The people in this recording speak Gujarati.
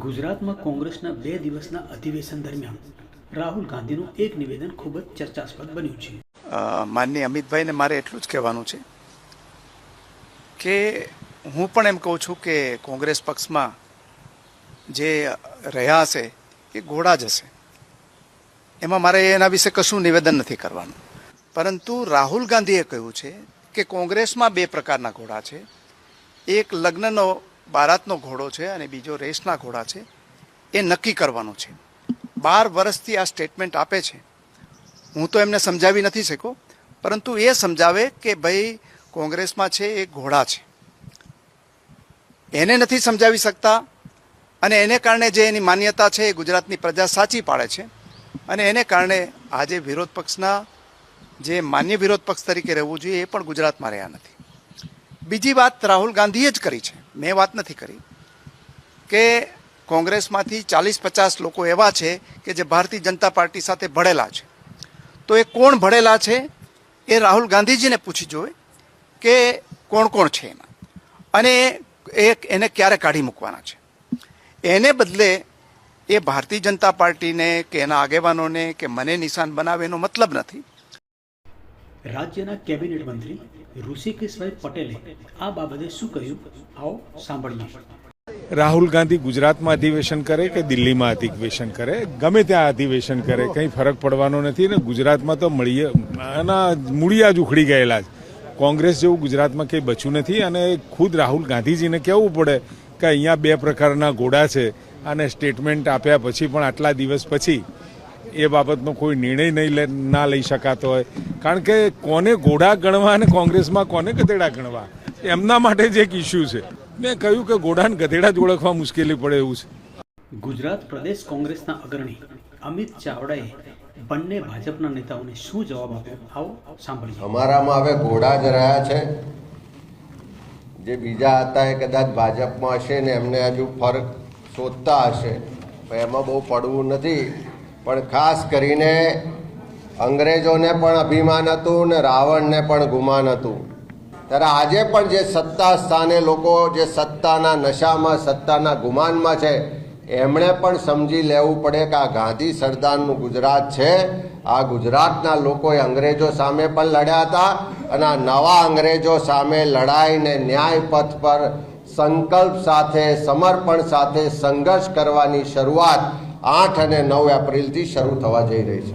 ગુજરાતમાં કોંગ્રેસના 2 દિવસના અધિવેશન દરમિયાન રાહુલ ગાંધીનું એક નિવેદન ખૂબ જ ચર્ચાસ્પદ બન્યું છે. માનનીય અમિતભાઈને મારે એટલું જ કહેવાનું છે કે હું પણ એમ કહું છું કે કોંગ્રેસ પક્ષમાં જે રહ્યા હશે એ ઘોડા જ હશે. એમાં મારે એના વિશે કશું નિવેદન નથી કરવાનું. પરંતુ રાહુલ ગાંધીએ કહ્યું છે કે કોંગ્રેસમાં 2 પ્રકારના ઘોડા છે. એક લગ્નનો બારાતનો ઘોડો છે અને બીજો રેસના ઘોડા છે. એ નક્કી કરવાનું છે. 12 વર્ષથી આ સ્ટેટમેન્ટ આપે છે. હું તો એમને સમજાવી નથી શક્યો, પરંતુ એ સમજાવે કે ભાઈ કોંગ્રેસમાં છે એ ઘોડા છે. એને નથી સમજાવી શકતા અને એને કારણે જે એની માન્યતા છે એ ગુજરાતની પ્રજા સાચી પાડે છે અને એને કારણે આજે વિરોધ પક્ષના જે માન્ય વિરોધ પક્ષ તરીકે રહેવું જોઈએ એ પણ ગુજરાતમાં રહ્યા નથી. બીજી વાત રાહુલ ગાંધીએ જ કરી છે, મેં વાત નથી કરી, કે કોંગ્રેસમાંથી 40-50 લોકો એવા છે કે જે ભારતીય જનતા પાર્ટી સાથે ભળેલા છે. તો એ કોણ ભળેલા છે એ રાહુલ ગાંધીજીને પૂછી જોઈએ કે કોણ કોણ છે એમાં અને એને ક્યારે કાઢી મૂકવાના છે. એને બદલે એ ભારતીય જનતા પાર્ટીને કે એના આગેવાનોને કે મને નિશાન બનાવે એનો મતલબ નથી. રાજ્યના કેબિનેટ મંત્રી ઋષિકેશભાઈ પટેલે આ બાબતે શું કહ્યું, આવો સાંભળીએ. રાહુલ ગાંધી ગુજરાતમાં અધિવેશન કરે કે દિલ્હીમાં અધિવેશન કરે, ગમે ત્યાં અધિવેશન કરે, કંઈ ફરક પડવાનો નથી. ને ગુજરાતમાં તો મૂળિયા જ ઉખડી ગયેલા છે. કોંગ્રેસ જેવું ગુજરાતમાં કંઈ બચ્યું નથી અને ખુદ રાહુલ ગાંધીજીને કહેવું પડે કે અહીંયા 2 પ્રકારના ઘોડા છે અને સ્ટેટમેન્ટ આપ્યા પછી પણ આટલા દિવસ પછી એ બાબતનો કોઈ નિર્ણય ના લઈ શકાતો હોય. કારણ કે કોને ઘોડા ગણવા અને કોંગ્રેસમાં કોને ગધેડા ગણવા, એમના માટે જ એક ઇસ્યુ છે. મેં કહ્યું કે ઘોડાને ગધેડા જ ઓળખવા મુશ્કેલી પડે એવું છે. ગુજરાત પ્રદેશ કોંગ્રેસના અગ્રણી અમિત ચાવડાએ બંને ભાજપના નેતાઓને શું જવાબ આપ્યો, આવો સાંભળીએ. અમારામાં હવે ઘોડા જ રહ્યા છે. જે બીજા હતા એ કદાચ ભાજપમાં હશે ને એમને હજુ ફરક શોધતા હશે, એમાં બહુ પડવું નથી. પણ ખાસ કરીને અંગ્રેજોને પણ અભિમાન હતું ને રાવણને પણ ગુમાન હતું. ત્યારે આજે પણ જે સત્તા સ્થાને લોકો જે સત્તાના નશામાં, સત્તાના ગુમાનમાં છે, એમણે પણ સમજી લેવું પડે કે આ ગાંધી સરદારનું ગુજરાત છે. આ ગુજરાતના લોકોએ અંગ્રેજો સામે પણ લડ્યા હતા અને આ નવા અંગ્રેજો સામે લડાઈને ન્યાય પથ પર સંકલ્પ સાથે, સમર્પણ સાથે સંઘર્ષ કરવાની શરૂઆત 8 અને 9 એપ્રિલથી શરૂ થવા જઈ રહી છે.